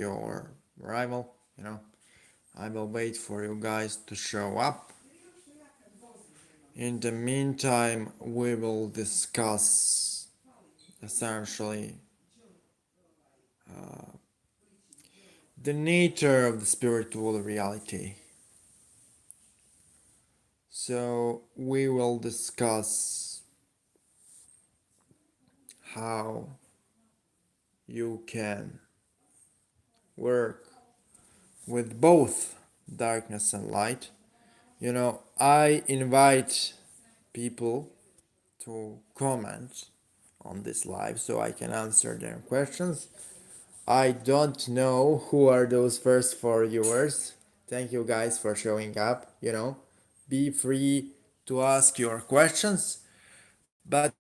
your arrival. I will wait for you guys to show up. In the meantime, we will discuss essentially the nature of the spiritual reality. So we will discuss how you can work with both darkness and light. I invite people to comment on this live so I can answer their questions. I don't know who are those first 4 viewers. Thank you guys for showing up. Be free to ask your questions. But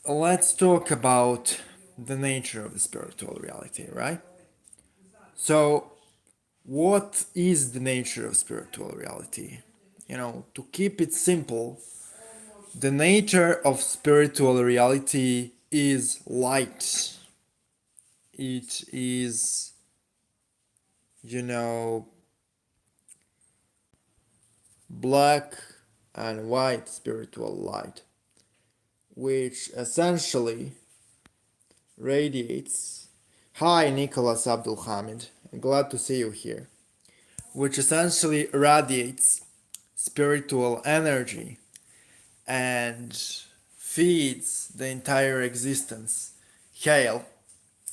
let's talk about the nature of the spiritual reality, right? So, what is the nature of spiritual reality? To keep it simple, the nature of spiritual reality is light. It is, black and white spiritual light, which essentially radiates. Hi, Nicholas Abdul Hamid. Glad to see you here. Which essentially radiates spiritual energy and feeds the entire existence. Hail,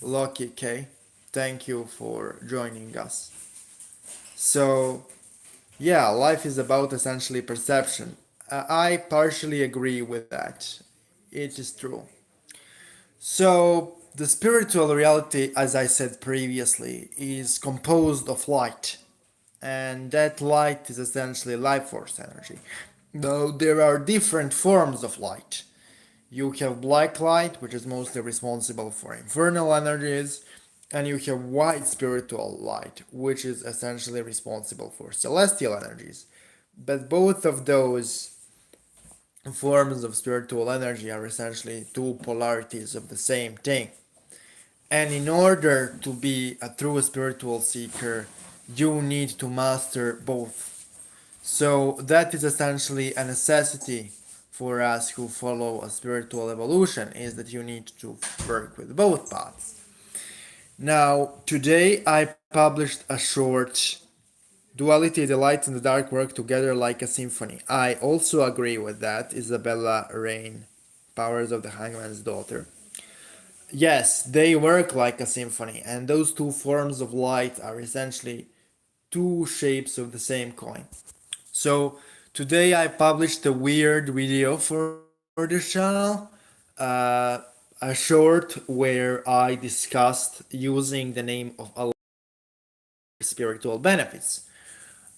Loki K, thank you for joining us. So, yeah, life is about essentially perception. I partially agree with that. It is true. So, the spiritual reality, as I said previously, is composed of light. And that light is essentially life force energy. Though there are different forms of light. You have black light, which is mostly responsible for infernal energies, and you have white spiritual light, which is essentially responsible for celestial energies. But both of those forms of spiritual energy are essentially two polarities of the same thing. And in order to be a true spiritual seeker, you need to master both. So that is essentially a necessity for us who follow a spiritual evolution, is that you need to work with both paths. Now, today I published a short Duality, the light and the dark work together like a symphony. I also agree with that, Isabella Rain, Powers of the Hangman's Daughter. Yes, they work like a symphony, and those two forms of light are essentially two shapes of the same coin. So today I published a weird video for this channel, a short where I discussed using the name of Allah spiritual benefits.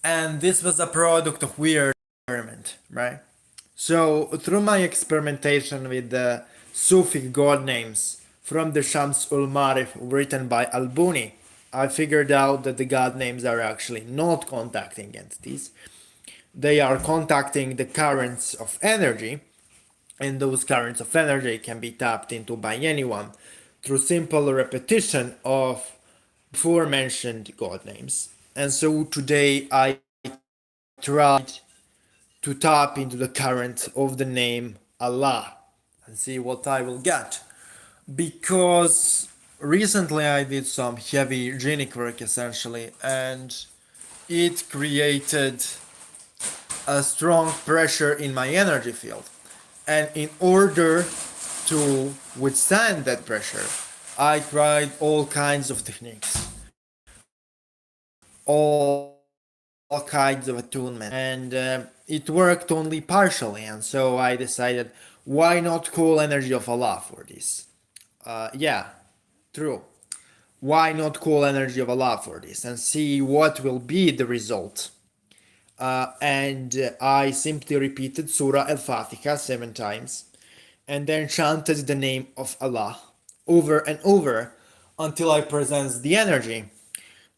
And this was a product of weird experiment, right? So through my experimentation with the Sufi god names from the Shams ul Marif written by Albuni, I figured out that the god names are actually not contacting entities. They are contacting the currents of energy, and those currents of energy can be tapped into by anyone through simple repetition of aforementioned god names. And so today I tried to tap into the current of the name Allah and see what I will get. Because recently I did some heavy genic work essentially, and it created a strong pressure in my energy field. And in order to withstand that pressure, I tried all kinds of techniques, all kinds of attunement, and it worked only partially. And so I decided, why not call energy of Allah for this? Yeah, true. Why not call energy of Allah for this and see what will be the result? And I simply repeated Surah Al-Fatiha 7 times and then chanted the name of Allah over and over until I presensed the energy.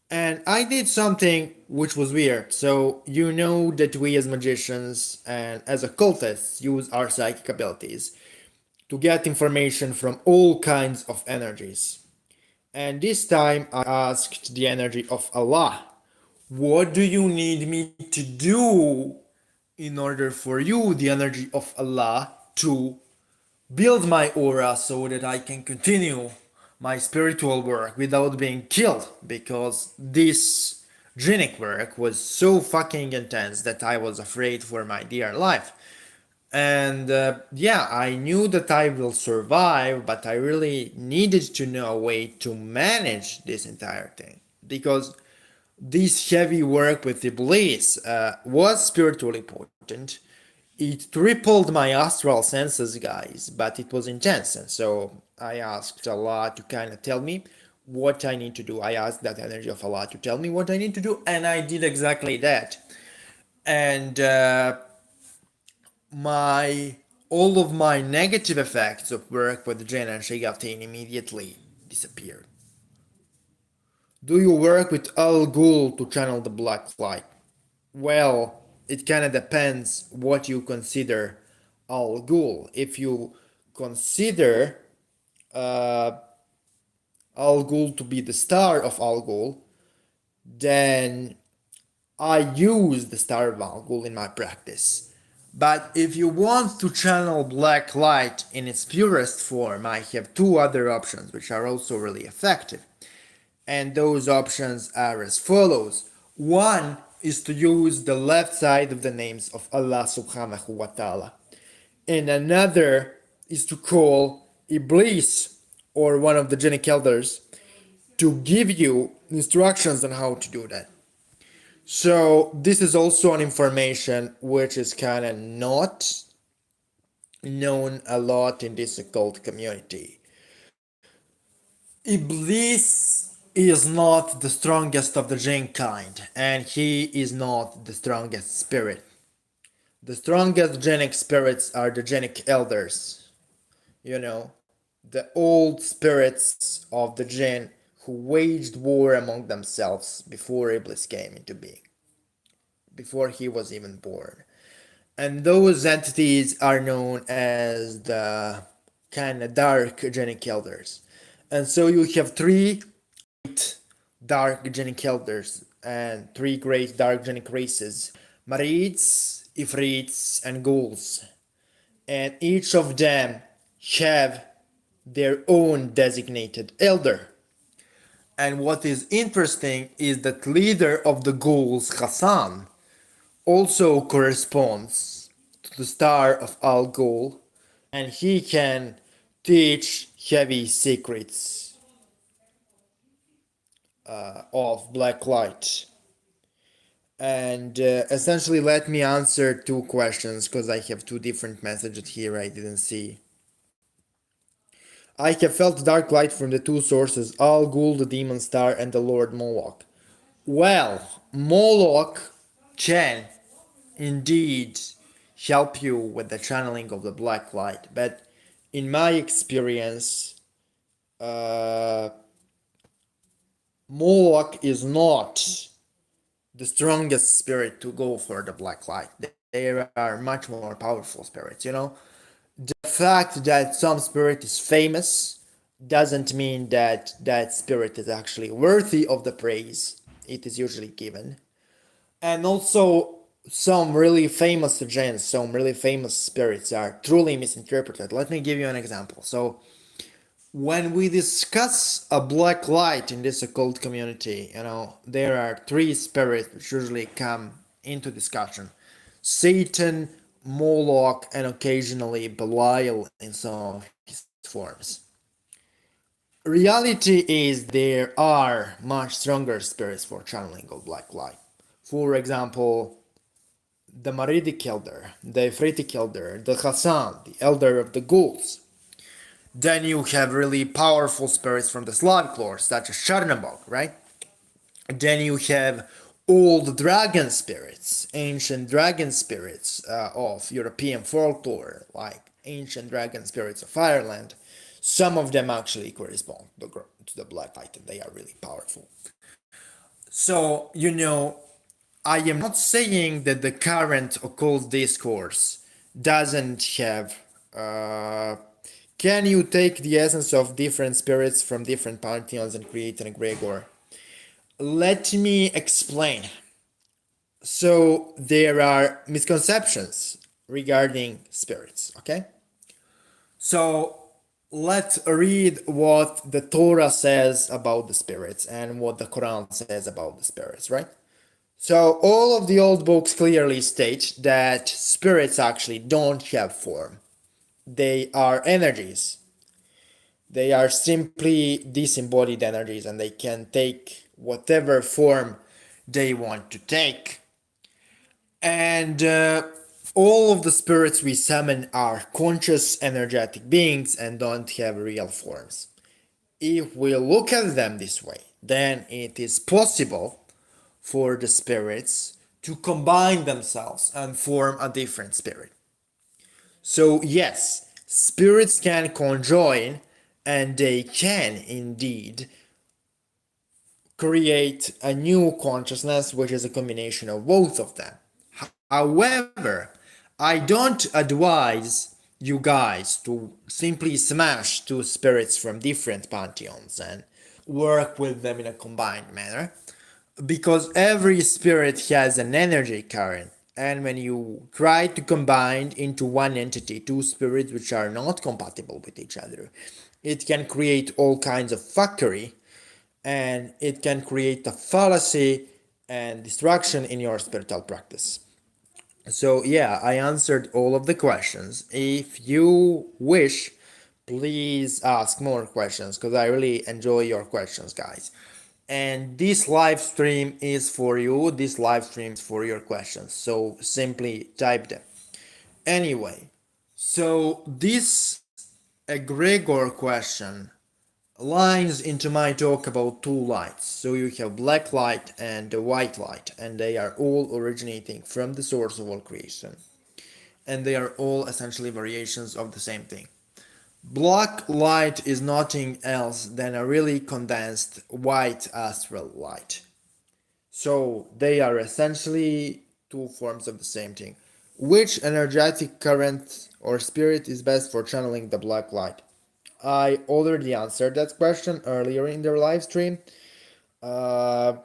And I did something which was weird. So you know that we as magicians and as occultists use our psychic abilities to get information from all kinds of energies. And this time I asked the energy of Allah, what do you need me to do in order for you, the energy of Allah, to build my aura so that I can continue my spiritual work without being killed? Because this jinnic work was so fucking intense that I was afraid for my dear life. And yeah, I knew that I will survive, but I really needed to know a way to manage this entire thing. Because this heavy work with Iblis was spiritually potent. It tripled my astral senses, guys, but it was intense. And so I asked Allah to kind of tell me what I need to do. I asked that energy of Allah to tell me what I need to do, and I did exactly that. And my all of my negative effects of work with Jinn and Shayateen immediately disappeared. Do you work with Al Ghul to channel the black light? Well, it kind of depends what you consider Al Ghul. If you consider Al Ghul to be the star of Al Ghul, then I use the star of Al Ghul in my practice. But if you want to channel black light in its purest form, I have two other options which are also really effective. And those options are as follows. One is to use the left side of the names of Allah subhanahu wa ta'ala. And another is to call Iblis or one of the jinnic elders to give you instructions on how to do that. So this is also an information which is kind of not known a lot in this occult community. Iblis is not the strongest of the jinn kind, and he is not the strongest spirit. The strongest jinnic spirits are the jinnic elders, you know, the old spirits of the jinn who waged war among themselves before Iblis came into being, before he was even born. And those entities are known as the kind of dark jinnic elders. And so you have three dark jinnic elders and three great dark jinnic races: Marids, Ifrits, and Ghouls. And each of them have their own designated elder. And what is interesting is that leader of the Ghouls, Hassan, also corresponds to the star of Al Ghul, and he can teach heavy secrets of black light. And essentially, let me answer two questions because I have two different messages here I didn't see. I have felt dark light from the two sources, Al Ghul, the demon star, and the Lord Moloch. Well, Moloch can indeed help you with the channeling of the black light, but in my experience, Moloch is not the strongest spirit to go for the black light. There are much more powerful spirits, you know. The fact that some spirit is famous doesn't mean that that spirit is actually worthy of the praise it is usually given. And also, some really famous gens, some really famous spirits are truly misinterpreted. Let me give you an example. So, when we discuss a black light in this occult community, you know, there are three spirits which usually come into discussion: Satan, Moloch, and occasionally Belial in some of his forms. Reality is there are much stronger spirits for channeling of black light. For example, the Maridic elder, the Ifritic elder, the Hassan, the elder of the ghouls. Then you have really powerful spirits from the Slavic lore, such as Chernobog, right? Then you have old dragon spirits, ancient dragon spirits of European folklore, like ancient dragon spirits of Ireland. Some of them actually correspond to the black light, and they are really powerful. So, you know, I am not saying that the current occult discourse doesn't have Can you take the essence of different spirits from different pantheons and create an egregor? Let me explain. So there are misconceptions regarding spirits, okay? So let's read what the Torah says about the spirits and what the Quran says about the spirits, right? So all of the old books clearly state that spirits actually don't have form. They are energies. They are simply disembodied energies and they can take whatever form they want to take. And all of the spirits we summon are conscious, energetic beings and don't have real forms. If we look at them this way, then it is possible for the spirits to combine themselves and form a different spirit. So, yes, spirits can conjoin and they can indeed create a new consciousness, which is a combination of both of them. However, I don't advise you guys to simply smash two spirits from different pantheons and work with them in a combined manner, because every spirit has an energy current, and when you try to combine into one entity two spirits which are not compatible with each other, it can create all kinds of fuckery and it can create a fallacy and destruction in your spiritual practice. So yeah, I answered all of the questions. If you wish, please ask more questions because I really enjoy your questions, guys. And this live stream is for you. This live stream is for your questions. So simply type them. Anyway, so this egregor question lines into my talk about two lights. So you have black light and the white light, and they are all originating from the source of all creation. And they are all essentially variations of the same thing. Black light is nothing else than a really condensed white astral light. So they are essentially two forms of the same thing. Which energetic current or spirit is best for channeling the black light? I already answered that question earlier in the live stream, but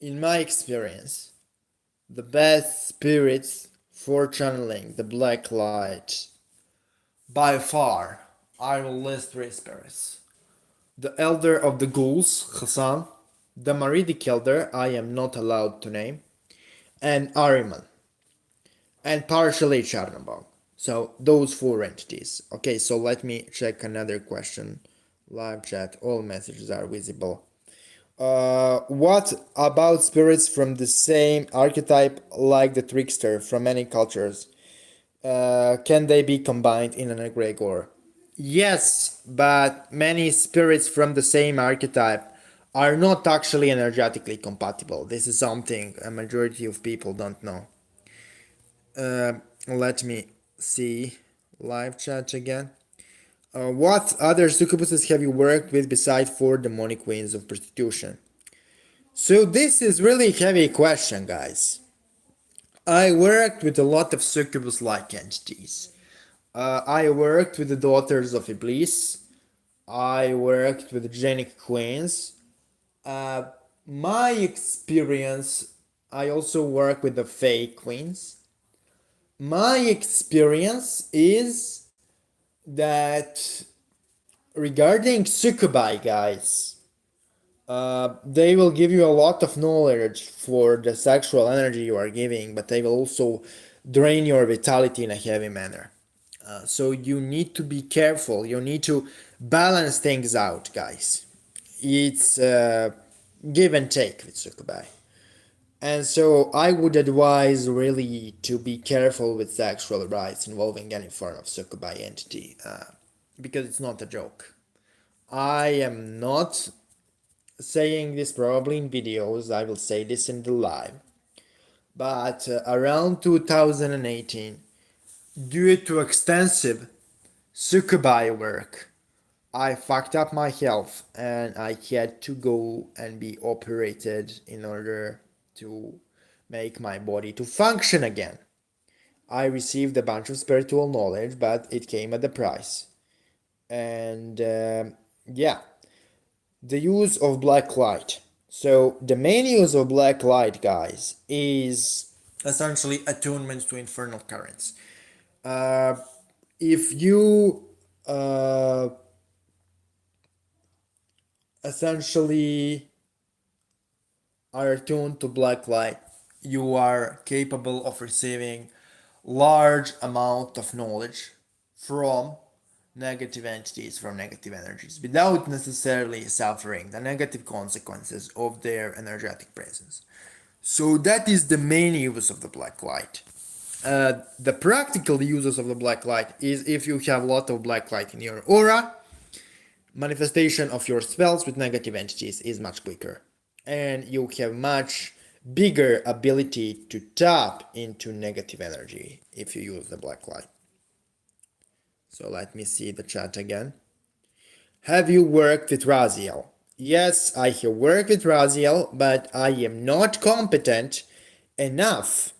in my experience, the best spirits for channeling the black light, by far, I will list three spirits. The Elder of the Ghouls, Hassan, the Maridic Elder, I am not allowed to name, and Ariman, and partially Charnabog. So those four entities. Okay, so let me check another question. Live chat, all messages are visible. What about spirits from the same archetype like the trickster from many cultures? Can they be combined in an egregor? Yes, but many spirits from the same archetype are not actually energetically compatible. This is something a majority of people don't know. Let me see live chat again. What other succubuses have you worked with besides four demonic queens of prostitution? So this is really heavy question, guys. I worked with a lot of succubus-like entities. I worked with the daughters of Iblis. I worked with Genic queens. My experience, I also work with the fake queens. My experience is that regarding succubi, guys, they will give you a lot of knowledge for the sexual energy you are giving, but they will also drain your vitality in a heavy manner. So you need to be careful. You need to balance things out, guys. It's give and take with succubi. And so I would advise really to be careful with sexual rights involving any form of succubi entity, because it's not a joke. I am not saying this probably in videos, I will say this in the live. But around 2018, due to extensive succubi work, I fucked up my health and I had to go and be operated in order to make my body to function again. I received a bunch of spiritual knowledge, but it came at a price. And yeah, the use of black light. So the main use of black light, guys, is essentially attunement to infernal currents. If you essentially are attuned to black light, you are capable of receiving large amount of knowledge from negative entities, from negative energies, without necessarily suffering the negative consequences of their energetic presence. So that is the main use of the black light. The practical uses of the black light is if you have a lot of black light in your aura, manifestation of your spells with negative entities is much quicker, and you have much bigger ability to tap into negative energy if you use the black light. So let me see the chat again. Have you worked with Raziel? Yes, I have worked with Raziel, but I am not competent enough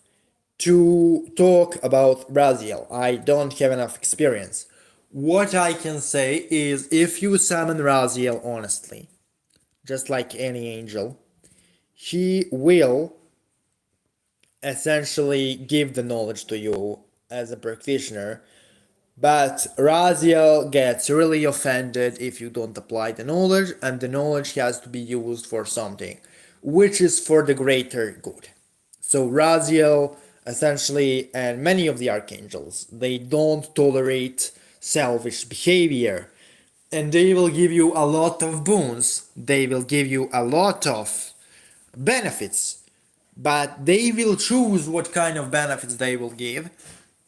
to talk about Raziel. I don't have enough experience. What I can say is if you summon Raziel honestly, just like any angel, he will essentially give the knowledge to you as a practitioner. But Raziel gets really offended if you don't apply the knowledge, and the knowledge has to be used for something, which is for the greater good. So Raziel, essentially, and many of the archangels, they don't tolerate selfish behavior, and they will give you a lot of boons, they will give you a lot of benefits, but they will choose what kind of benefits they will give,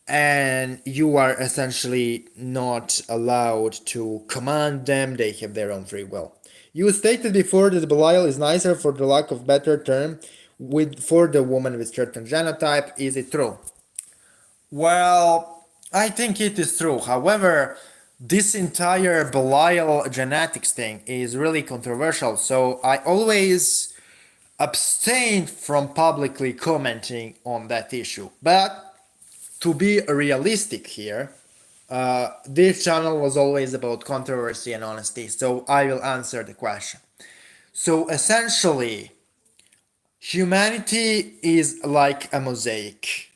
and you are essentially not allowed to command them. They have their own free will. You stated before that Belial is nicer, for the lack of better term, for the woman with certain genotype. Is it true? Well, I think it is true. However, this entire Belial genetics thing is really controversial, so I always abstain from publicly commenting on that issue. But to be realistic here, this channel was always about controversy and honesty, so I will answer the question. So essentially, humanity is like a mosaic.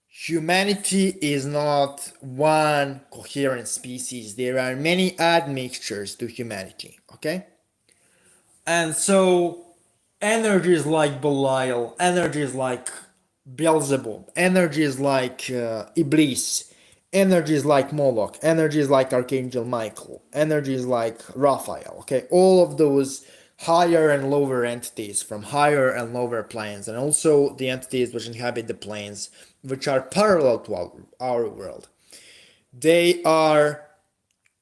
Humanity is not one coherent species. There are many admixtures to humanity, okay? And so energies like Belial, energies like Beelzebub, energies like Iblis, energies like Moloch, energies like Archangel Michael, energies like Raphael, okay? All of those higher and lower entities from higher and lower planes, and also the entities which inhabit the planes which are parallel to our world. They are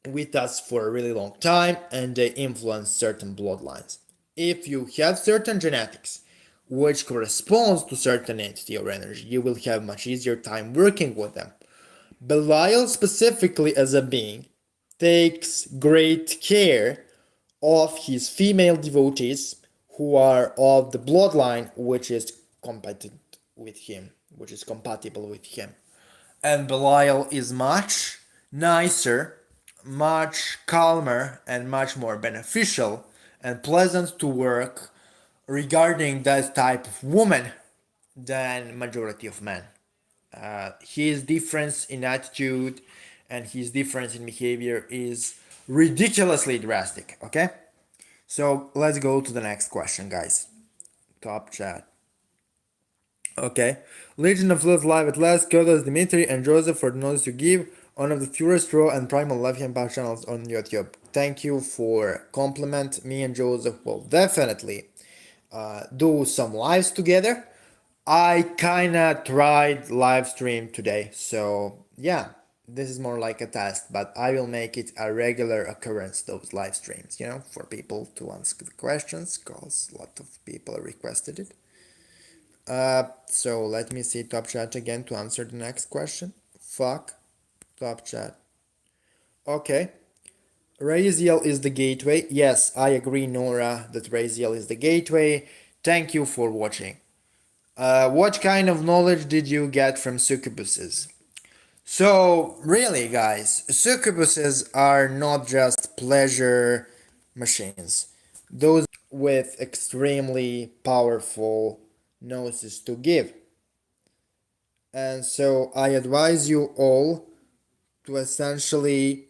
with us for a really long time, and they influence certain bloodlines. If you have certain genetics which corresponds to certain entity or energy, you will have much easier time working with them. Belial specifically as a being takes great care of his female devotees who are of the bloodline which is compatible with him, which is compatible with him. And Belial is much nicer, much calmer, and much more beneficial and pleasant to work regarding that type of woman than majority of men. His difference in attitude and his difference in behavior is ridiculously drastic, okay? So let's go to the next question, guys. Top chat. Okay. Legion of Love live at last. Kodos, Dimitri, and Joseph for the notes you give. One of the purest raw and primal love hand power channels on YouTube. Thank you for compliment. Me and Joseph will definitely do some lives together. I kinda tried live stream today, so yeah, this is more like a test, but I will make it a regular occurrence, those live streams, you know, for people to ask the questions, because a lot of people requested it. So let me see top chat again to answer the next question. Fuck top chat. Okay. Raziel is the gateway. Yes, I agree, Nora, that Raziel is the gateway. Thank you for watching. What kind of knowledge did you get from succubuses? So, really, guys, succubuses are not just pleasure machines. Those with extremely powerful gnosis to give. And so I advise you all to essentially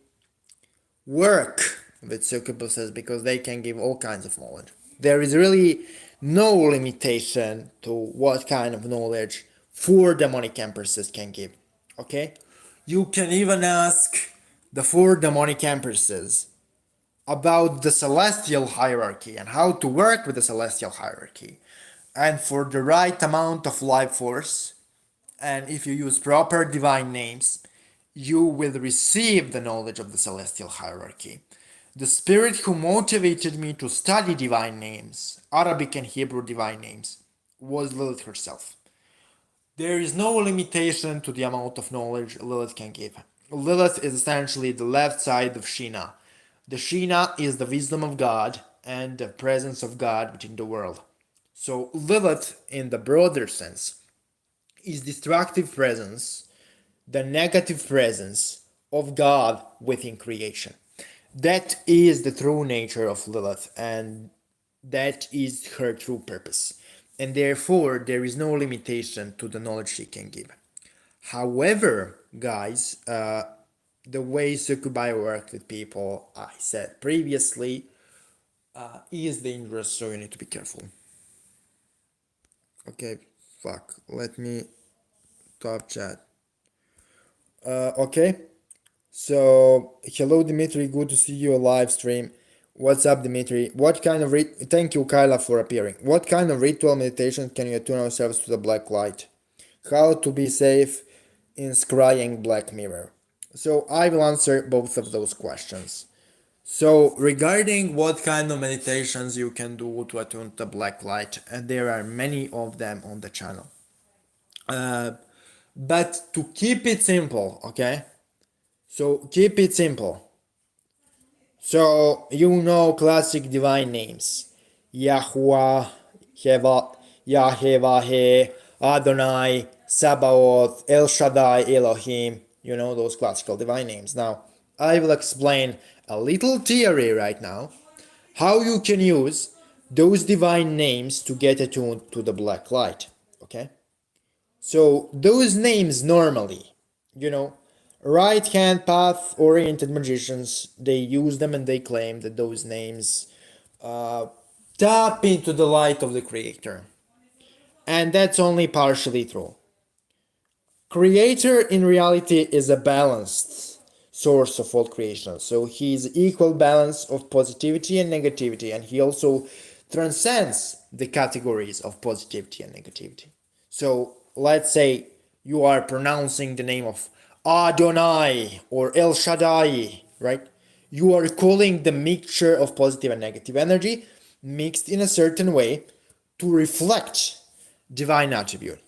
work with succubuses because they can give all kinds of knowledge. There is really no limitation to what kind of knowledge four demonic empresses can give. Okay? You can even ask the four demonic empresses about the celestial hierarchy and how to work with the celestial hierarchy. And for the right amount of life force, and if you use proper divine names, you will receive the knowledge of the celestial hierarchy. The spirit who motivated me to study divine names, Arabic and Hebrew divine names, was Lilith herself. There is no limitation to the amount of knowledge Lilith can give. Lilith is essentially the left side of Shina. The Shina is the wisdom of God and the presence of God within the world. So Lilith, in the broader sense, is destructive presence, the negative presence of God within creation. That is the true nature of Lilith, and that is her true purpose. And therefore, there is no limitation to the knowledge she can give. However, guys, the way succubi work with people, I said previously, is dangerous, so you need to be careful. Okay, fuck. Let me top chat. Okay. So, hello Dimitri, good to see you live stream. What's up, Dimitri? What kind of thank you, Kyla, for appearing. What kind of ritual meditation can you attune ourselves to the black light? How to be safe in scrying Black Mirror? So, I will answer both of those questions. So, regarding what kind of meditations you can do to attune to the black light, and there are many of them on the channel. But to keep it simple, okay? So keep it simple. So you know classic divine names. Yahuwah, Yahweh, Adonai, Sabaoth, El Shaddai, Elohim. You know those classical divine names. Now, I will explain a little theory right now how you can use those divine names to get attuned to the black light. Okay? So those names normally, you know, right hand path oriented magicians, they use them and they claim that those names tap into the light of the creator. And that's only partially true. Creator in reality is a balanced source of all creation. So he is equal balance of positivity and negativity, and he also transcends the categories of positivity and negativity. So let's say you are pronouncing the name of Adonai or El Shaddai, right? You are calling the mixture of positive and negative energy mixed in a certain way to reflect divine attribute.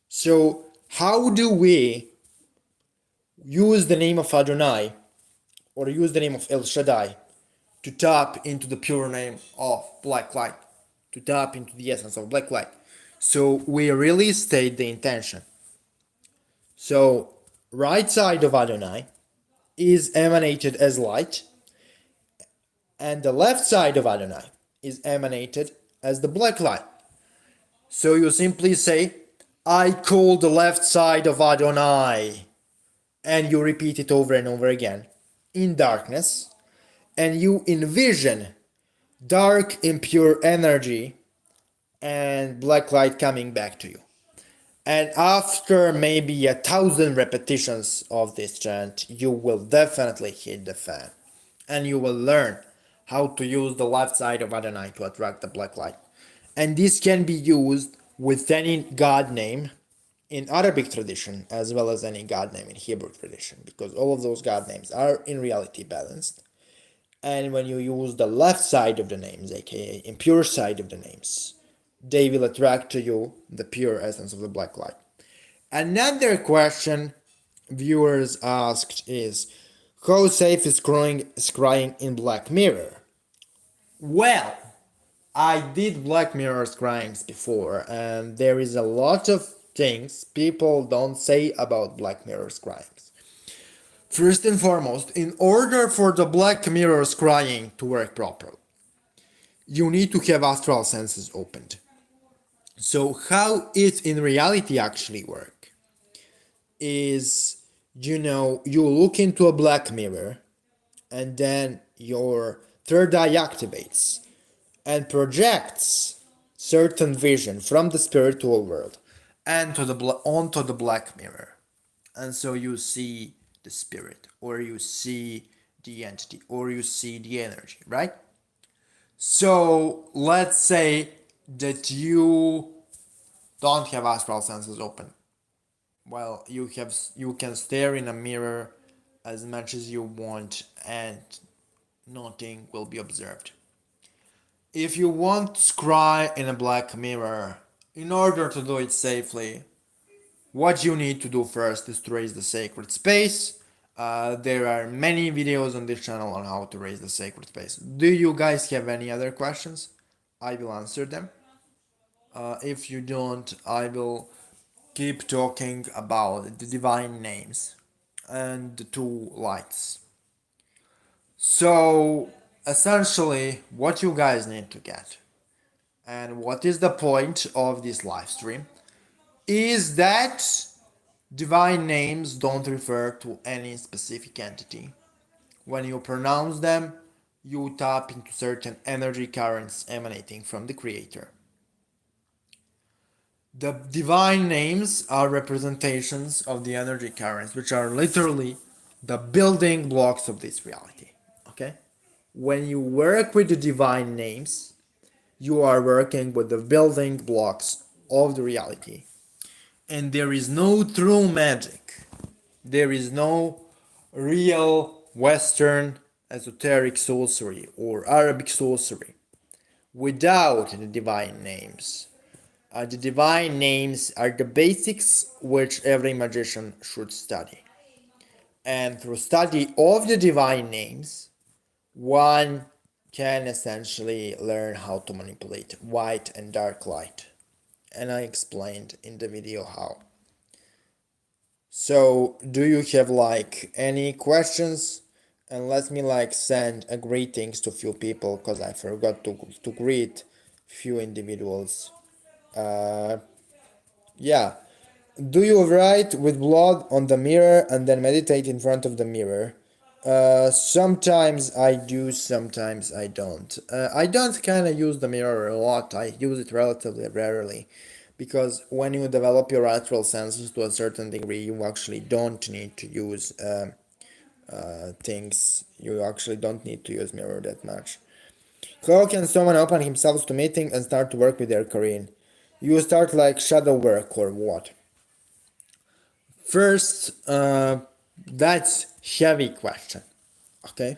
So how do we use the name of Adonai or use the name of El Shaddai to tap into the pure name of black light, to tap into the essence of black light? So we really state the intention. So right side of Adonai is emanated as light, and the left side of Adonai is emanated as the black light. So you simply say, I call the left side of Adonai, and you repeat it over and over again in darkness, and you envision dark impure energy and black light coming back to you. And after maybe 1,000 repetitions of this chant, you will definitely hit the fan. And you will learn how to use the left side of Adonai to attract the black light. And this can be used with any god name in Arabic tradition as well as any god name in Hebrew tradition, because all of those god names are in reality balanced. And when you use the left side of the names, aka impure side of the names, they will attract to you the pure essence of the black light. Another question viewers asked is, how safe is scrying in Black Mirror? Well, I did Black Mirror scryings before, and there is a lot of things people don't say about Black Mirror scryings. First and foremost, in order for the Black Mirror scrying to work properly, you need to have astral senses opened. So how it in reality actually work is, you look into a black mirror and then your third eye activates and projects certain vision from the spiritual world and onto the black mirror. And so you see the spirit, or you see the entity, or you see the energy, right? So let's say that you don't have astral senses open. Well, you can stare in a mirror as much as you want and nothing will be observed. If you want to scry in a black mirror, in order to do it safely, what you need to do first is to raise the sacred space. There are many videos on this channel on how to raise the sacred space. Do you guys have any other questions? I will answer them. If you don't, I will keep talking about the divine names and the two lights. So, essentially, what you guys need to get, and what is the point of this live stream, is that divine names don't refer to any specific entity. When you pronounce them, you tap into certain energy currents emanating from the Creator. The divine names are representations of the energy currents, which are literally the building blocks of this reality. Okay? When you work with the divine names, you are working with the building blocks of the reality. And there is no true magic. There is no real Western esoteric sorcery or Arabic sorcery without the divine names. The divine names are the basics which every magician should study. And through study of the divine names, one can essentially learn how to manipulate white and dark light. And I explained in the video how. So, do you have any questions? And let me send a greetings to few people because I forgot to greet few individuals. Yeah. Do you write with blood on the mirror and then meditate in front of the mirror? Sometimes I do, sometimes I don't. I don't kind of use the mirror a lot. I use it relatively rarely because when you develop your astral senses to a certain degree, you actually don't need to use things. You actually don't need to use mirror that much. How can someone open himself to meeting and start to work with their Korean? You start shadow work or what? First, that's heavy question, okay?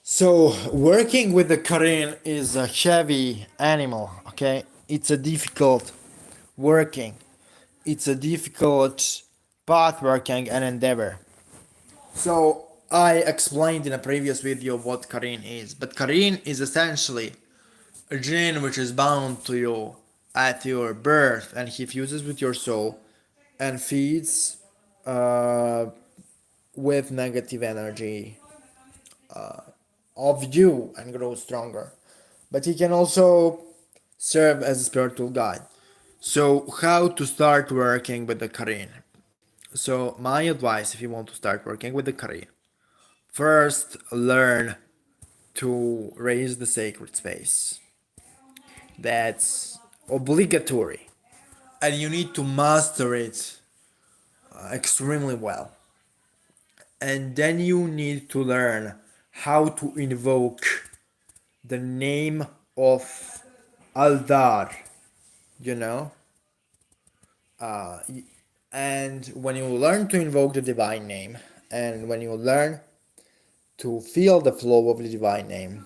So working with the Korean is a heavy animal, okay? It's a difficult working. It's a difficult path working and endeavor. So I explained in a previous video what Korean is, but Korean is essentially a jinn which is bound to you at your birth, and he fuses with your soul and feeds with negative energy of you and grows stronger. But he can also serve as a spiritual guide. So, how to start working with the Karin? So, my advice if you want to start working with the Karin, first learn to raise the sacred space. That's obligatory. And you need to master it extremely well. And then you need to learn how to invoke the name of Aldar, you know? And when you learn to invoke the divine name, and when you learn to feel the flow of the divine name,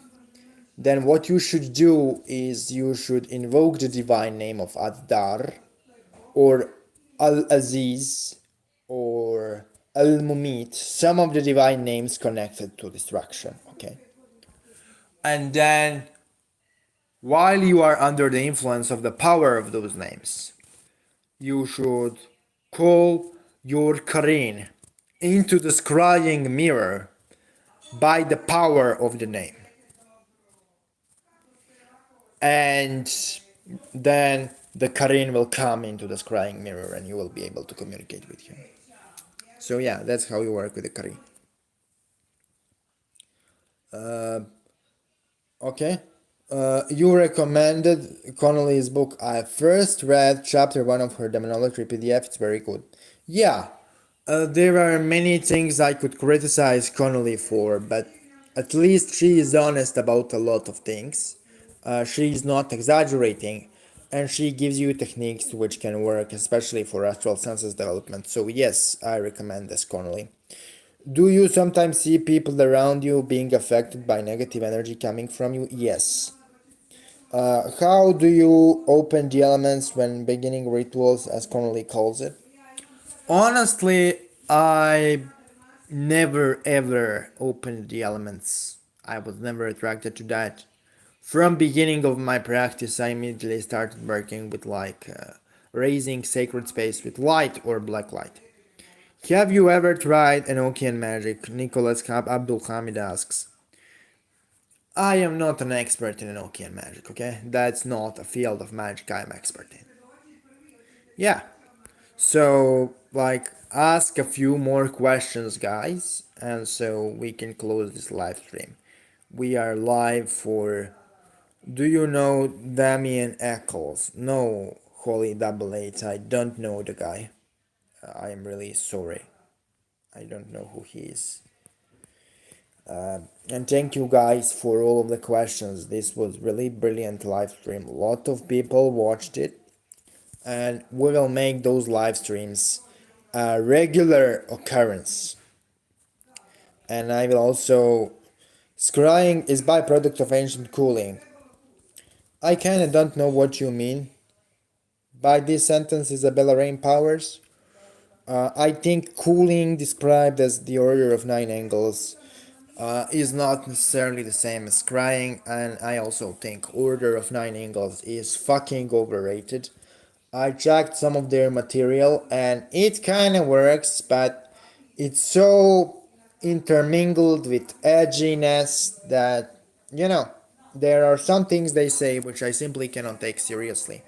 then what you should do is you should invoke the divine name of Addar, or Al-Aziz, or Al-Mumit, some of the divine names connected to destruction, okay? And then while you are under the influence of the power of those names, you should call your Karin into the scrying mirror by the power of the name. And then the Karin will come into the scrying mirror and you will be able to communicate with him. So yeah, that's how you work with the Karin. Okay. You recommended Connolly's book. I first read chapter 1 of her Demonology PDF. It's very good. Yeah, there are many things I could criticize Connolly for, but at least she is honest about a lot of things. She is not exaggerating, and she gives you techniques which can work, especially for astral senses development. So yes, I recommend this Connolly. Do you sometimes see people around you being affected by negative energy coming from you? Yes. How do you open the elements when beginning rituals, as Connolly calls it? Honestly, I never ever opened the elements. I was never attracted to that. From beginning of my practice, I immediately started working with raising sacred space with light or black light. Have you ever tried Enochian magic? Nicholas Abdul Hamid asks. I am not an expert in Enochian magic, okay? That's not a field of magic I'm expert in. Yeah. So, ask a few more questions, guys, and so we can close this live stream. We are live for. Do you know Damien Eccles? No, Holy Double Eight. I don't know the guy. I am really sorry. I don't know who he is. And thank you guys for all of the questions. This was really brilliant live stream. A lot of people watched it, and we will make those live streams a regular occurrence. And I will also. Scrying is byproduct of ancient cooling. I kinda don't know what you mean by this sentence, Isabella Rain Powers. I think cooling, described as the order of 9 angles, is not necessarily the same as scrying, and I also think order of 9 angles is fucking overrated. I checked some of their material and it kinda works, but it's so intermingled with edginess that, there are some things they say which I simply cannot take seriously.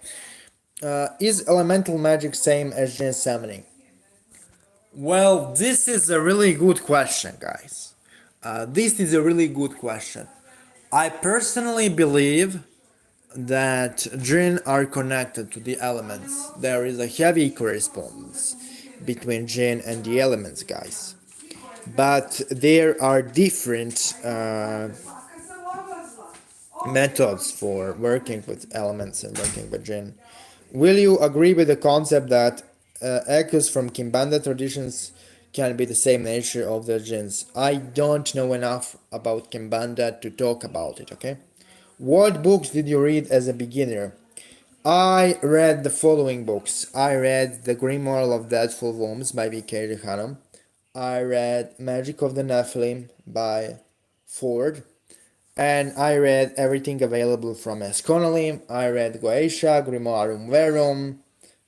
Is elemental magic same as jinn summoning? Well, this is a really good question, guys. This is a really good question. I personally believe that jinn are connected to the elements. There is a heavy correspondence between jinn and the elements, guys. But there are different methods for working with elements and working with jinn. Will you agree with the concept that echoes from Kimbanda traditions can be the same nature of the jinns? I don't know enough about Kimbanda to talk about it, okay? What books did you read as a beginner? I read the following books. I read The Grimoire of Deathful Wombs by V.K. Jehanam. I read Magic of the Nephilim by Ford. And I read everything available from S. Connolly. I read Goetia, Grimoirum Verum,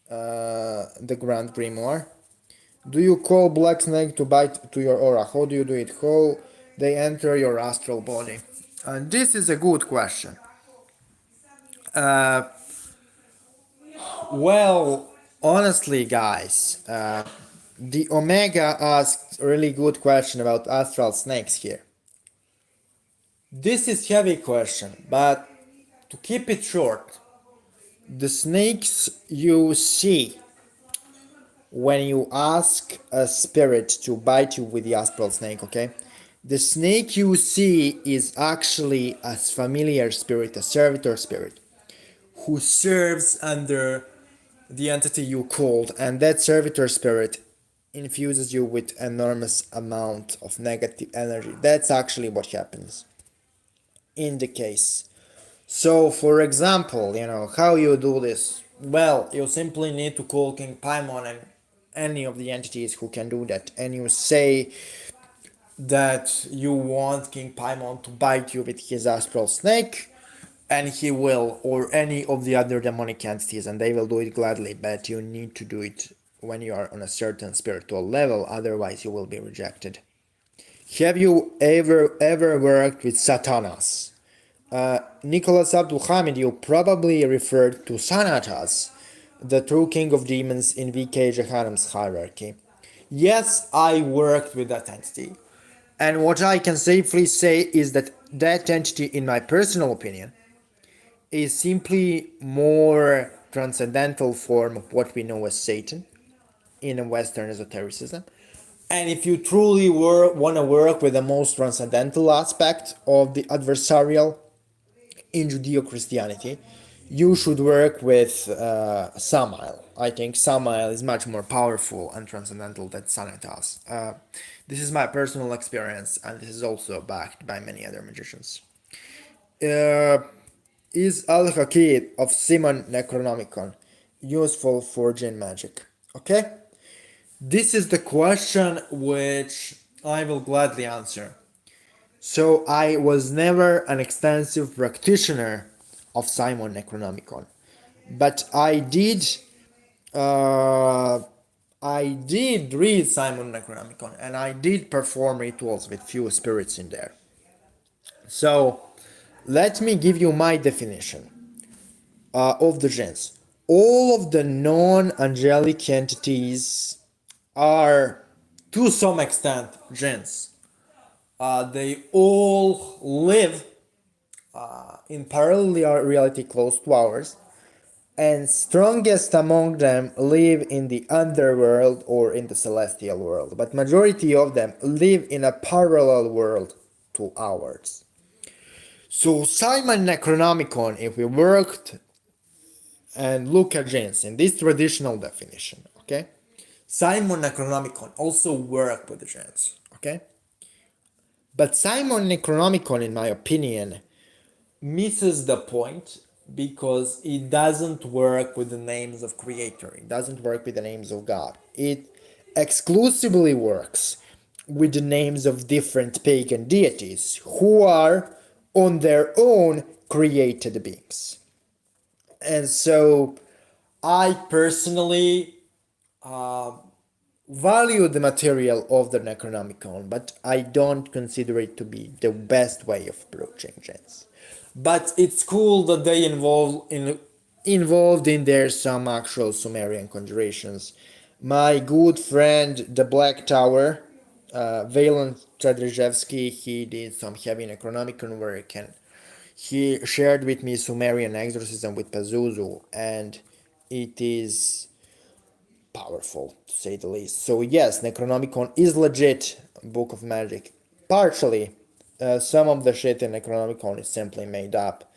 the Grand Grimoire. Do you call Black Snake to bite to your aura? How do you do it? How they enter your astral body? And this is a good question. Well, honestly, guys, the Omega asked a really good question about astral snakes here. This is heavy question, but to keep it short, the snakes you see when you ask a spirit to bite you with the astral snake, okay? The snake you see is actually a familiar spirit, a servitor spirit, who serves under the entity you called, and that servitor spirit infuses you with enormous amount of negative energy. That's actually what happens in the case. So, for example, how you do this? Well, you simply need to call King Paimon and any of the entities who can do that, and you say that you want King Paimon to bite you with his astral snake, and he will, or any of the other demonic entities, and they will do it gladly, but you need to do it when you are on a certain spiritual level, otherwise you will be rejected. Have you ever worked with satanas? Nicholas Abdul Hamid, you probably referred to Sanatas, the true king of demons in VK Jahannam's hierarchy. Yes, I worked with that entity. And what I can safely say is that that entity, in my personal opinion, is simply more transcendental form of what we know as Satan in Western esotericism. And if you truly want to work with the most transcendental aspect of the adversarial in Judeo-Christianity, you should work with Samael. I think Samael is much more powerful and transcendental than Sanatas. This is my personal experience, and this is also backed by many other magicians. Is Al-Hakid of Simon Necronomicon useful for jinn magic? Okay? This is the question which I will gladly answer. So I was never an extensive practitioner of Simon Necronomicon, but I did read Simon Necronomicon, and I did perform rituals with few spirits in there. So let me give you my definition of the jinns. All of the non-angelic entities are, to some extent, jinns. They all live in parallel reality close to ours, and strongest among them live in the underworld or in the celestial world, but majority of them live in a parallel world to ours. So Simon Necronomicon, if we worked and look at jinns in this traditional definition, okay, Simon Necronomicon also worked with the jinns, okay. But Simon Necronomicon, in my opinion, misses the point because it doesn't work with the names of Creator. It doesn't work with the names of God. It exclusively works with the names of different pagan deities who are on their own created beings. And so I personally value the material of the Necronomicon, but I don't consider it to be the best way of approaching jinns. But it's cool that they involved in there some actual Sumerian conjurations. My good friend, the Black Tower, Valen Tredrzewski, he did some heavy Necronomicon work, and he shared with me Sumerian exorcism with Pazuzu, and it is powerful, to say the least. So yes, Necronomicon is legit book of magic. Partially, some of the shit in Necronomicon is simply made up.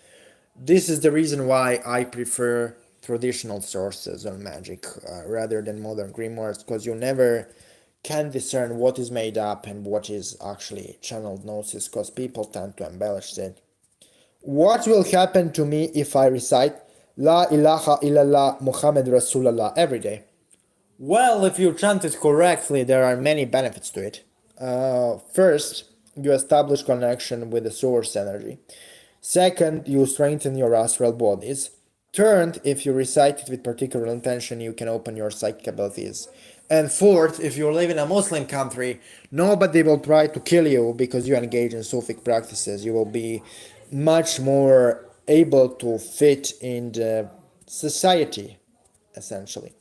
This is the reason why I prefer traditional sources on magic rather than modern grimoires, because you never can discern what is made up and what is actually channeled gnosis, because people tend to embellish it. What will happen to me if I recite La ilaha illallah Muhammad Rasulullah every day? Well, if you chant it correctly, there are many benefits to it. First, you establish connection with the source energy. Second, you strengthen your astral bodies. Third, if you recite it with particular intention, you can open your psychic abilities. And fourth, if you live in a Muslim country, nobody will try to kill you because you engage in Sufic practices. You will be much more able to fit in the society, essentially.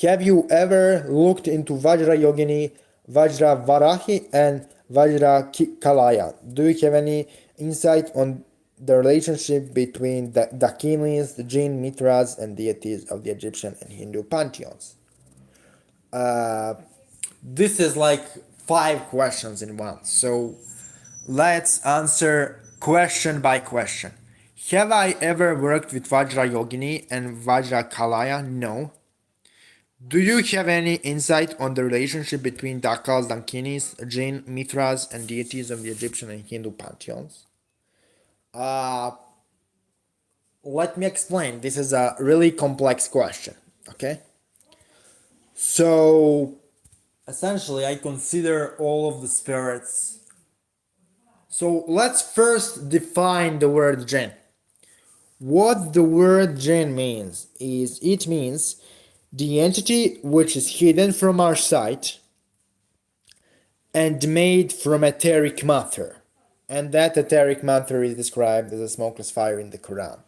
Have you ever looked into Vajra Yogini, Vajra Varahi, and Vajra Kalaya? Do you have any insight on the relationship between the Dakinis, the jinn, mitras, and deities of the Egyptian and Hindu pantheons? This is like 5 questions in one, so let's answer question by question. Have I ever worked with Vajra Yogini and Vajra Kalaya? No. Do you have any insight on the relationship between Dakals, Dankinis, Jinn, Mithras, and deities of the Egyptian and Hindu pantheons? Let me explain. This is a really complex question, okay? So, essentially, I consider all of the spirits So let's first define the word jinn. What the word jinn means is it means the entity which is hidden from our sight and made from etheric matter. And that etheric matter is described as a smokeless fire in the Quran.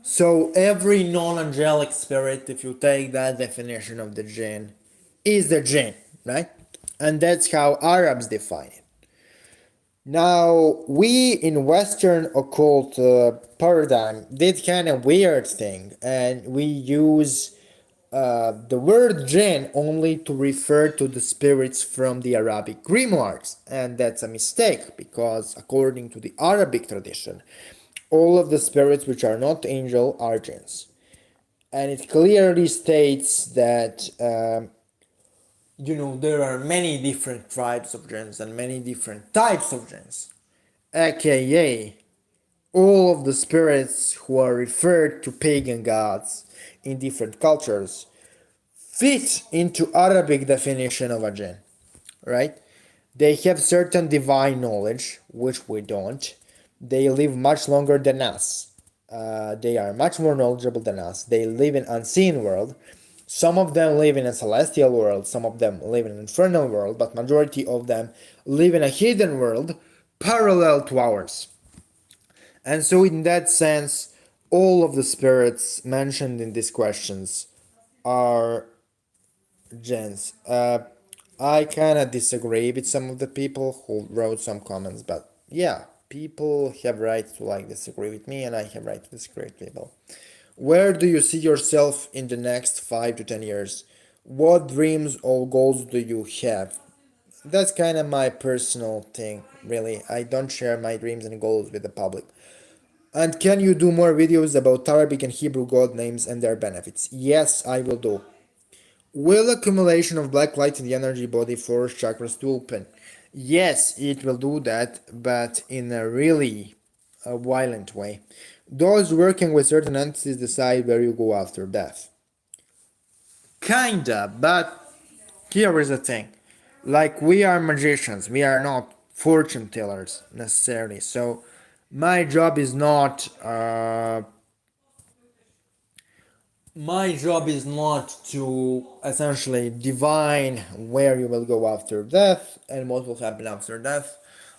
So every non-angelic spirit, if you take that definition of the jinn, is the jinn, right? And that's how Arabs define it. Now, we in Western occult paradigm did kind of weird thing, and we use the word jinn only to refer to the spirits from the Arabic grimoires, and that's a mistake because according to the Arabic tradition, all of the spirits which are not angel are jinns, and it clearly states that there are many different tribes of jinns and many different types of jinns, aka all of the spirits who are referred to pagan gods in different cultures fit into Arabic definition of a jinn, right? They have certain divine knowledge, which we don't. They live much longer than us. They are much more knowledgeable than us. They live in unseen world. Some of them live in a celestial world, some of them live in an infernal world, but majority of them live in a hidden world parallel to ours. And so in that sense, all of the spirits mentioned in these questions are jinns. I kind of disagree with some of the people who wrote some comments, but yeah, people have right to disagree with me, and I have right to disagree with people. Where do you see yourself in the next 5 to 10 years? What dreams or goals do you have? That's kind of my personal thing, really. I don't share my dreams and goals with the public. And can you do more videos about Arabic and Hebrew god names and their benefits? Yes, I will do. Will accumulation of black light in the energy body force chakras to open? Yes, it will do that, but in a really violent way. Those working with certain entities decide where you go after death. Kinda, but here is the thing. We are magicians, we are not fortune tellers necessarily. So my job is not to essentially divine where you will go after death and what will happen after death.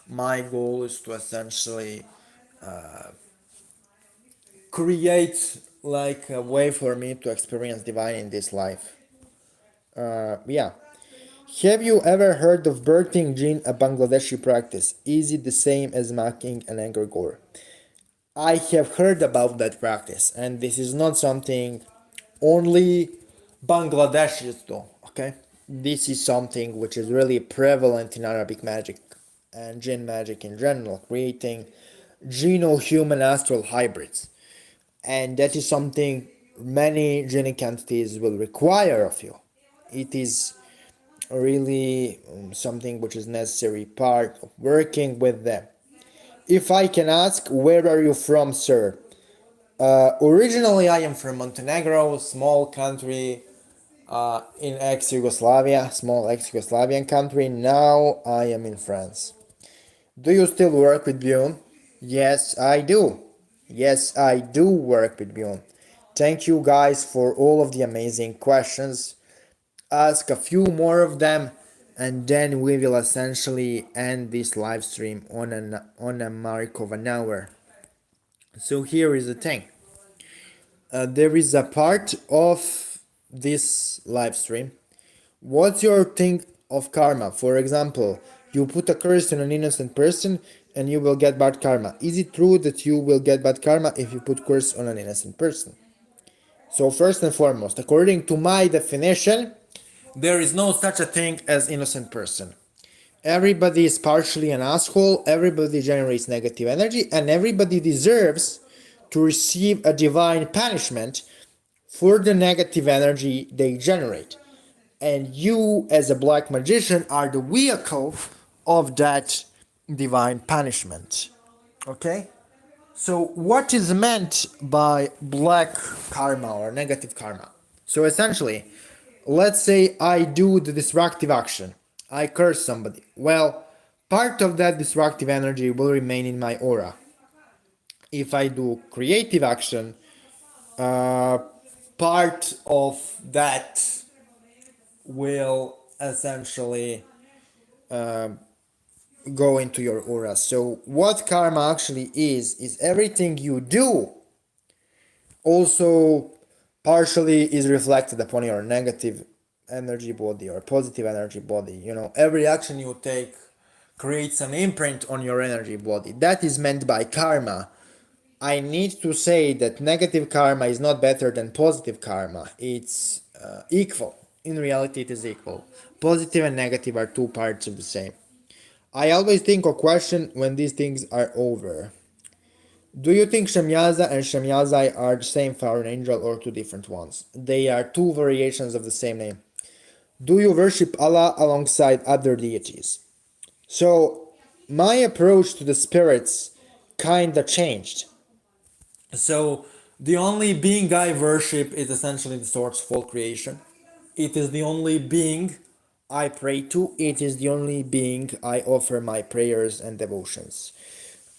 My goal is to essentially create a way for me to experience divine in this life. Yeah. Have you ever heard of birthing jinn, a Bangladeshi practice? Is it the same as mocking an egregore? I have heard about that practice, and this is not something only Bangladeshis do, okay? This is something which is really prevalent in Arabic magic and jinn magic in general, creating geno-human astral hybrids. And that is something many genic entities will require of you. It is really something which is necessary part of working with them. If I can ask, where are you from, sir? Originally, I am from Montenegro, small country in ex-Yugoslavia, small ex-Yugoslavian country. Now I am in France. Do you still work with Bjorn? Yes, I do. Yes, I do work with Bjorn. Thank you guys for all of the amazing questions. Ask a few more of them, and then we will essentially end this live stream on a mark of an hour. So here is the thing. There is a part of this live stream. What's your thing of karma? For example, you put a curse on an innocent person and you will get bad karma. Is it true that you will get bad karma if you put curse on an innocent person? So first and foremost, according to my definition, there is no such a thing as innocent person. Everybody is partially an asshole, everybody generates negative energy, and everybody deserves to receive a divine punishment for the negative energy they generate. And you, as a black magician, are the vehicle of that divine punishment. Okay? So, what is meant by black karma or negative karma? So, essentially, let's say I do the destructive action. I curse somebody. Well, part of that destructive energy will remain in my aura. If I do creative action, uh, part of that will essentially go into your aura. So what karma actually is everything you do also partially is reflected upon your negative energy body or positive energy body. You know, every action you take creates an imprint on your energy body. That is meant by karma. I need to say that negative karma is not better than positive karma. It's equal. In reality, it is equal. Positive and negative are two parts of the same. I always think or question when these things are over. Do you think Shamyaza and Shamyazai are the same fallen angel or two different ones? They are two variations of the same name. Do you worship Allah alongside other deities? So, my approach to the spirits kinda changed. So, the only being I worship is essentially the source of all creation. It is the only being I pray to. It is the only being I offer my prayers and devotions.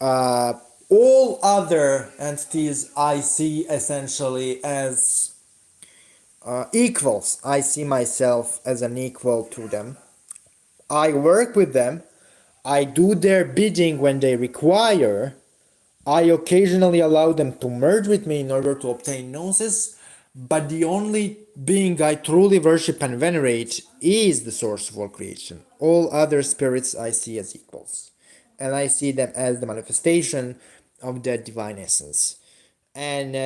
Uh, all other entities I see essentially as equals. I see myself as an equal to them. I work with them. I do their bidding when they require. I occasionally allow them to merge with me in order to obtain gnosis, but the only being I truly worship and venerate is the source of all creation. All other spirits I see as equals, and I see them as the manifestation of their divine essence. And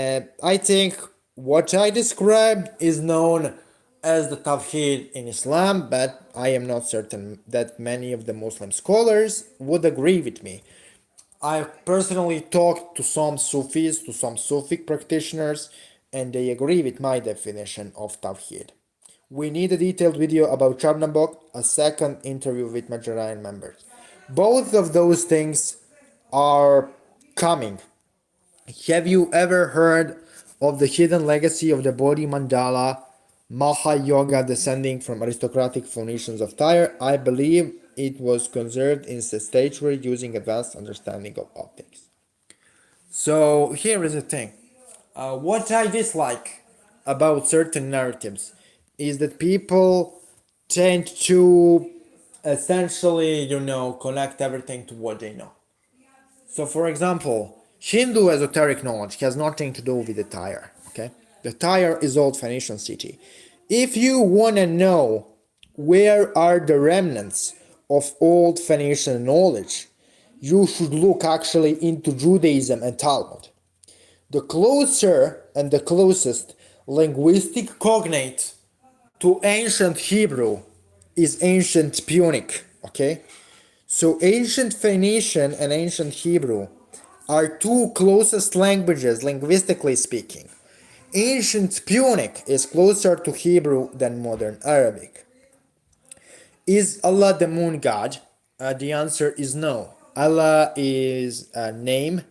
I think what I described is known as the Tawheed in Islam, but I am not certain that many of the Muslim scholars would agree with me. I personally talked to some Sufis, to some Sufic practitioners, and they agree with my definition of Tawheed. We need a detailed video about Charnabok, a second interview with Majorine members. Both of those things are coming. Have you ever heard of the hidden legacy of the Bodhi Mandala Maha Yoga descending from aristocratic Phoenicians of Tyre? I believe it was conserved in the statuary using advanced understanding of optics. So here is the thing. What I dislike about certain narratives is that people tend to essentially, connect everything to what they know. So, for example, Hindu esoteric knowledge has nothing to do with the Tyre. Okay, the Tyre is old Phoenician city. If you wanna know where are the remnants of old Phoenician knowledge, you should look actually into Judaism and Talmud. The closer and the closest linguistic cognate to ancient Hebrew is ancient Punic. Okay, so ancient Phoenician and ancient Hebrew are two closest languages linguistically speaking. Ancient Punic is closer to Hebrew than modern Arabic. Is Allah the moon god? The answer is no. Allah is a name,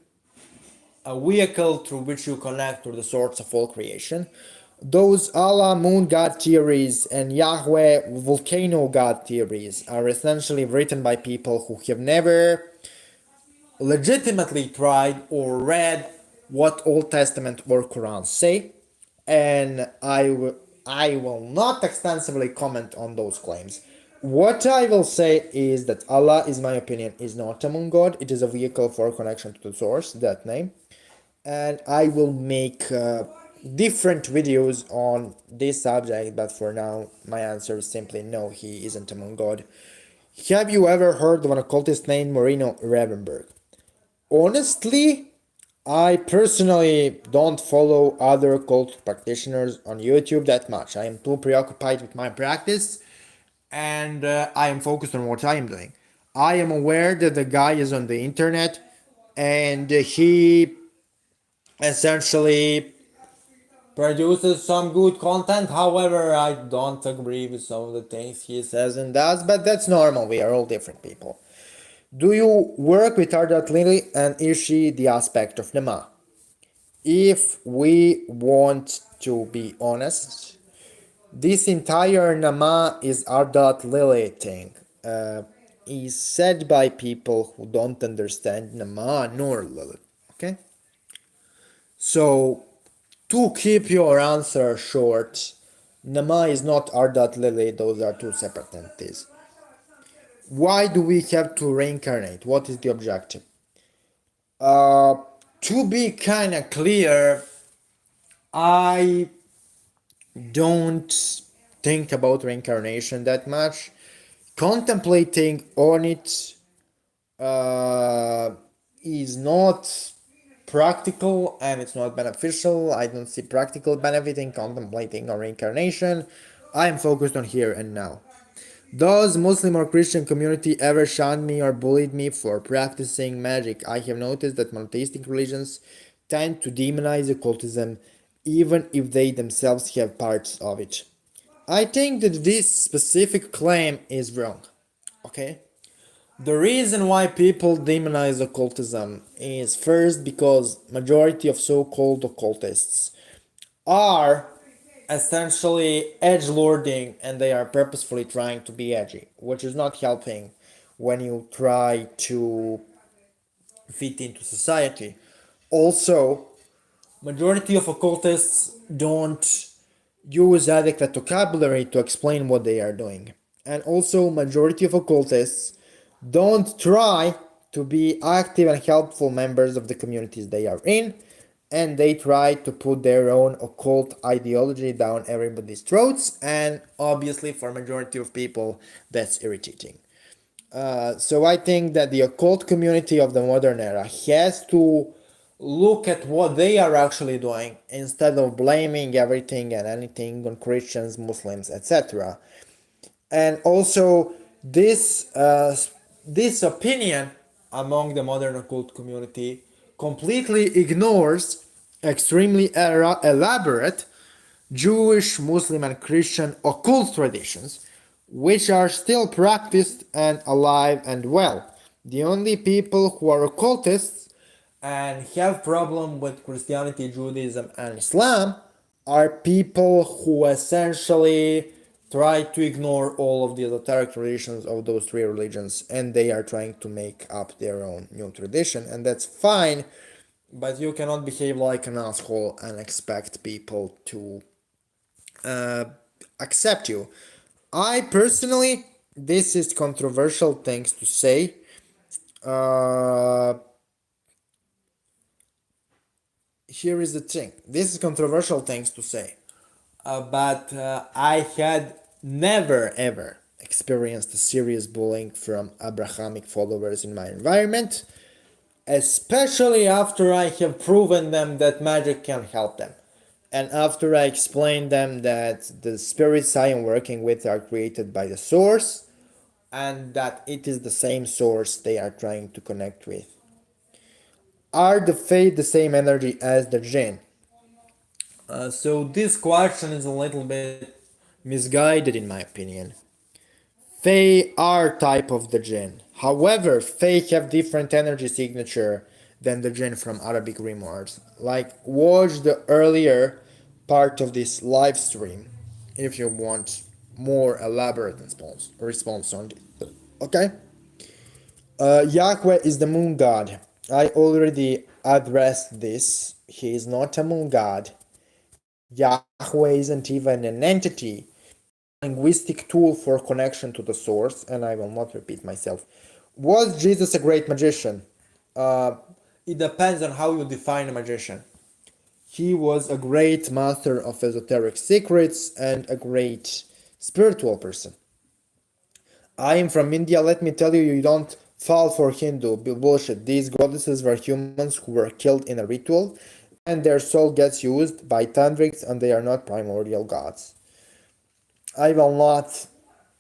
a vehicle through which you connect to the source of all creation. Those Allah moon god theories and Yahweh volcano god theories are essentially written by people who have never legitimately tried or read what Old Testament or Quran say, and I will not extensively comment on those claims. What I will say is that Allah, in my opinion, is not a moon god. It is a vehicle for connection to the source, that name. And I will make different videos on this subject, but for now, my answer is simply no, he isn't a moon god. Have you ever heard of an occultist named Marino Ravenberg? Honestly, I personally don't follow other cult practitioners on YouTube that much. I am too preoccupied with my practice and I am focused on what I am doing. I am aware that the guy is on the internet and he essentially produces some good content. However, I don't agree with some of the things he says and does, but that's normal. We are all different people. Do you work with Ardat Lily and is she the aspect of Nama? If we want to be honest, this entire Nama is Ardat Lily thing. is said by people who don't understand Nama nor Lilith. Okay? So, to keep your answer short, Nama is not Ardat Lily, those are two separate entities. Why do we have to reincarnate? What is the objective? To be kind of clear, I don't think about reincarnation that much. Contemplating on it is not practical and it's not beneficial. I don't see practical benefit in contemplating on reincarnation. I am focused on here and now. Does Muslim or Christian community ever shunned me or bullied me for practicing magic? I have noticed that monotheistic religions tend to demonize occultism even if they themselves have parts of it. I think that this specific claim is wrong. Okay? The reason why people demonize occultism is first because majority of so-called occultists are essentially edge lording and they are purposefully trying to be edgy, which is not helping when you try to fit into society. Also, majority of occultists don't use adequate vocabulary to explain what they are doing. And also, majority of occultists don't try to be active and helpful members of the communities they are in, and they try to put their own occult ideology down everybody's throats, and obviously for majority of people that's irritating. So I think that the occult community of the modern era has to look at what they are actually doing instead of blaming everything and anything on Christians, Muslims, etc. And also this opinion among the modern occult community completely ignores extremely elaborate Jewish, Muslim, and Christian occult traditions, which are still practiced and alive and well. The only people who are occultists and have problem with Christianity, Judaism, and Islam are people who essentially try to ignore all of the esoteric traditions of those three religions, and they are trying to make up their own new tradition, and that's fine, but you cannot behave like an asshole and expect people to accept you. I personally, this is controversial things to say. Here is the thing. This is controversial things to say. But I had never ever experienced a serious bullying from Abrahamic followers in my environment, especially after I have proven them that magic can help them. And after I explained them that the spirits I am working with are created by the source and that it is the same source they are trying to connect with. Are the faith the same energy as the jinn? So this question is a little bit misguided in my opinion. Fae are type of the jinn. However, Fae have different energy signature than the jinn from Arabic grimoires. Like, watch the earlier part of this live stream if you want more elaborate response on it. Okay? Yahweh is the moon god. I already addressed this. He is not a moon god. Yahweh isn't even an entity, linguistic tool for connection to the source, and I will not repeat myself. Was Jesus a great magician? It depends on how you define a magician. He was a great master of esoteric secrets and a great spiritual person. I am from India. Let me tell you, you don't fall for Hindu bullshit. These goddesses were humans who were killed in a ritual, and their soul gets used by tantrics, and they are not primordial gods. I will not,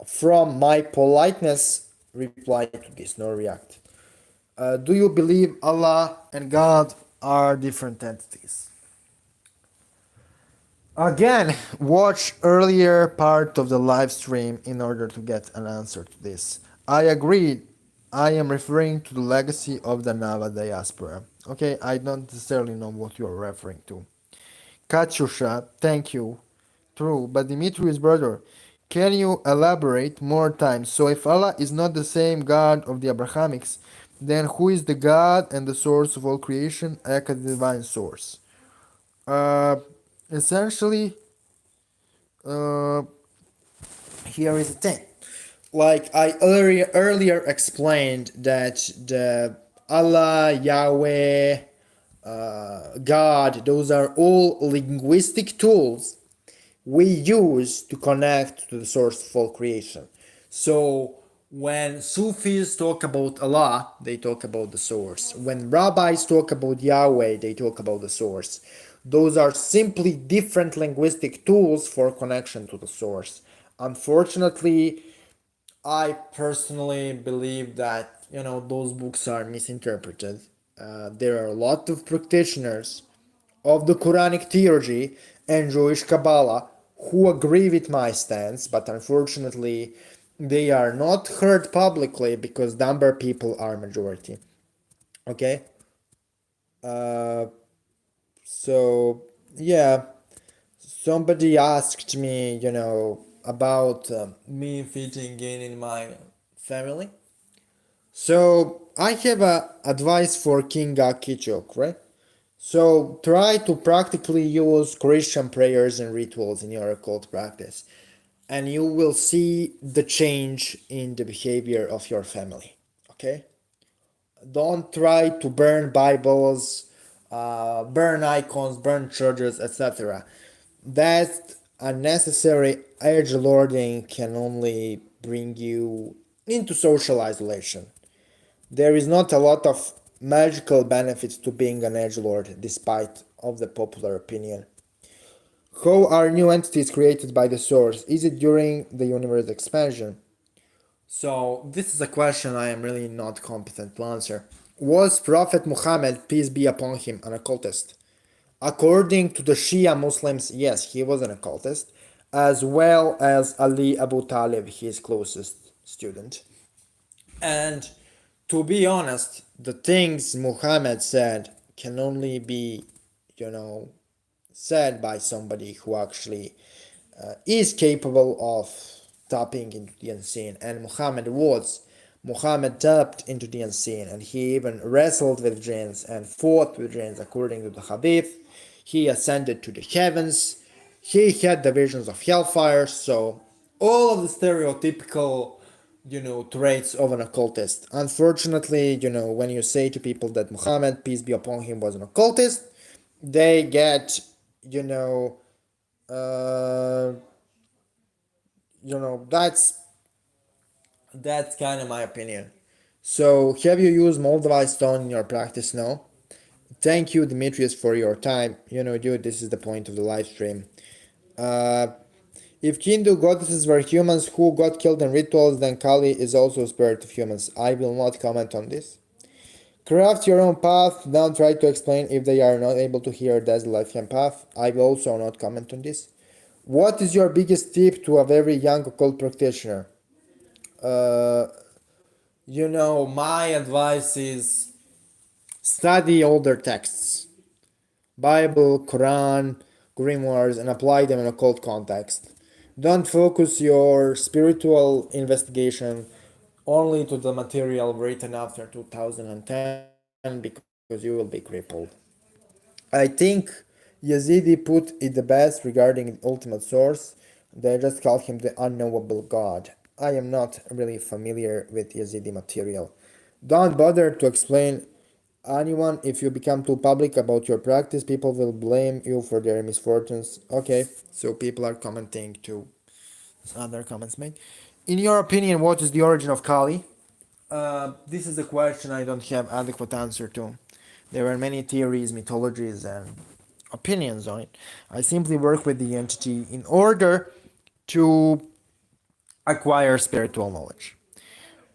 from my politeness, reply to this nor react. Do you believe Allah and God are different entities? Again, watch earlier part of the live stream in order to get an answer to this. I agree. I am referring to the legacy of the Nava diaspora. Okay, I don't necessarily know what you are referring to. Katyusha, thank you. True, but Dimitri's brother, Can you elaborate more times? So if Allah is not the same God of the Abrahamics, then who is the God and the source of all creation, aka the divine source? Uh, Essentially, uh, here is the thing. Like I earlier explained that the Allah, Yahweh, God, those are all linguistic tools we use to connect to the source of all creation. So when Sufis talk about Allah, they talk about the source. When rabbis talk about Yahweh, they talk about the source. Those are simply different linguistic tools for connection to the source. Unfortunately, I personally believe that those books are misinterpreted. There are a lot of practitioners of the Quranic theology and Jewish Kabbalah who agree with my stance, but unfortunately, they are not heard publicly because number people are majority. Okay, uh, so yeah, somebody asked me, about me fitting in my family. So I have a advice for King Akichok, right? So try to practically use Christian prayers and rituals in your occult practice, and you will see the change in the behavior of your family. Okay? Don't try to burn Bibles, burn icons, burn churches, etc. That unnecessary edge lording can only bring you into social isolation. There is not a lot of magical benefits to being an edgelord, despite of the popular opinion. How are new entities created by the source? Is it during the universe expansion? So this is a question I am really not competent to answer. Was Prophet Muhammad, peace be upon him, an occultist? According to the Shia Muslims, yes, he was an occultist, as well as Ali Abu Talib, his closest student. And to be honest, the things Muhammad said can only be, you know, said by somebody who actually is capable of tapping into the unseen. And Muhammad was. Muhammad tapped into the unseen, and he even wrestled with jinns and fought with jinns according to the hadith. He ascended to the heavens. He had the visions of hellfire. So all of the stereotypical traits of an occultist. Unfortunately, when you say to people that Muhammad, peace be upon him, was an occultist, they get, you know, uh, that's kind of my opinion. So, have you used Moldavite stone in your practice? No. Thank you, Demetrius, for your time. Dude, this is the point of the live stream. Uh, if Hindu goddesses were humans who got killed in rituals, then Kali is also a spirit of humans. I will not comment on this. Craft your own path. Don't try to explain if they are not able to hear that's the life path. I will also not comment on this. What is your biggest tip to a very young occult practitioner? Uh, my advice is study older texts, Bible, Quran, grimoires, and apply them in occult context. Don't focus your spiritual investigation only to the material written after 2010 because you will be crippled. I think Yazidi put it the best regarding the ultimate source. They just call him the unknowable God. I am not really familiar with Yazidi material. Don't bother to explain anyone if you become too public about your practice. People will blame you for their misfortunes. Okay, so people are commenting to other comments made. In your opinion, what is the origin of Kali? This is a question I don't have adequate answer to. There are many theories, mythologies, and opinions on it. I simply work with the entity in order to acquire spiritual knowledge.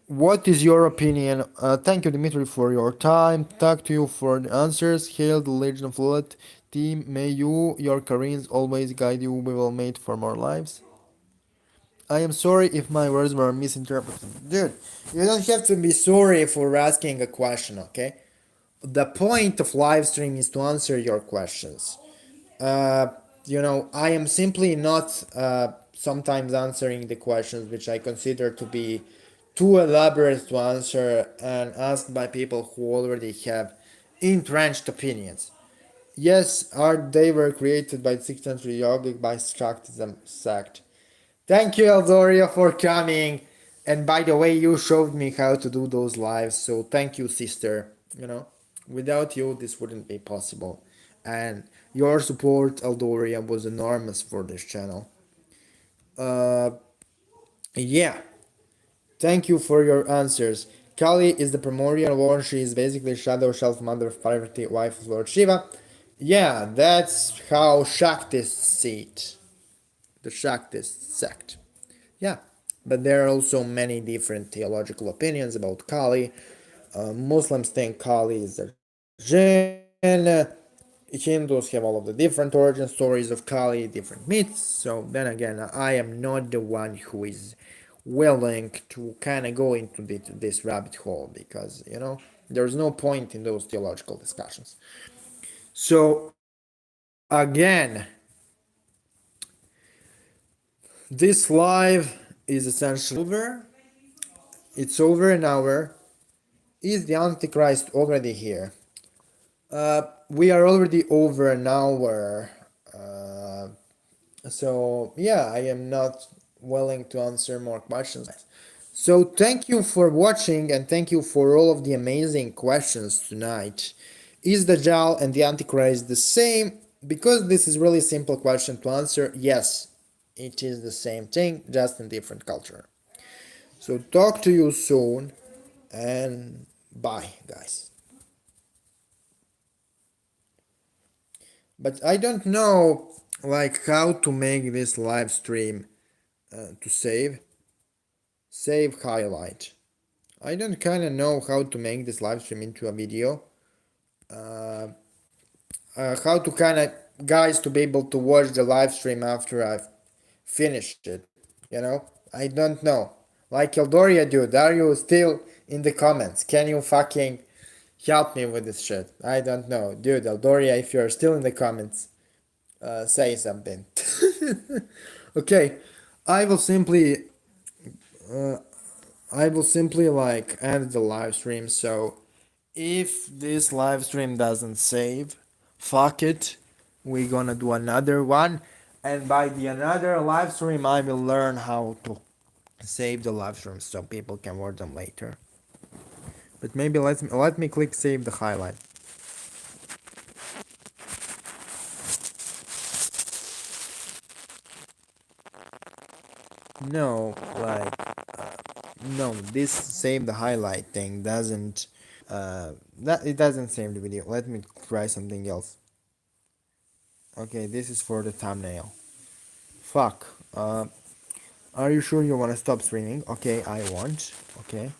What is your opinion? Thank you, Dimitri, for your time. Thank to you for the answers. Hail the Legion of Lilith team. May you, your Karins, always guide you. We will mate for more lives. I am sorry if my words were misinterpreted. Dude, you don't have to be sorry for asking a question, okay? The point of live stream is to answer your questions. I am simply not sometimes answering the questions which I consider to be too elaborate to answer and asked by people who already have entrenched opinions. Yes, they were created by 6th century yogic by Shaktism sect. Thank you, Eldoria, for coming. And by the way, you showed me how to do those lives, so thank you, sister. You know, without you, this wouldn't be possible. And your support, Eldoria, was enormous for this channel. Uh, yeah, thank you for your answers. Kali is the primordial one. She is basically shadow shelf mother of Parvati, wife of Lord Shiva. Yeah, that's how Shaktists see it. The Shaktist sect. Yeah, but there are also many different theological opinions about Kali. Muslims think Kali is a jinn. Hindus have all of the different origin stories of Kali, different myths. So then again, I am not the one who is willing to kind of go into this rabbit hole because, you know, there's no point in those theological discussions. So again, this live is essentially over. It's over an hour. Is the Antichrist already here? We are already over an hour. So yeah, I am not willing to answer more questions. So thank you for watching and thank you for all of the amazing questions tonight. Is the Dajjal and the Antichrist the same? Because this is really simple question to answer. Yes, it is the same thing, just in different culture. So talk to you soon and bye, guys. But I don't know like how to make this live stream to save highlight. I don't kind of know how to make this live stream into a video. How to kind of guys to be able to watch the live stream after I've finished it. You know, I don't know. Like Eldoria, dude, are you still in the comments? Can you fucking help me with this shit? I don't know, dude. Eldoria, if you're still in the comments, say something. Okay, I will simply like end the live stream. So if this live stream doesn't save, fuck it, we're gonna do another one, and by the another live stream I will learn how to save the live streams so people can watch them later. But maybe let me click save the highlight. No, like no, this save the highlight thing doesn't that it doesn't save the video. Let me try something else. Okay, this is for the thumbnail. Fuck. Are you sure you want to stop streaming? Okay, I want. Okay.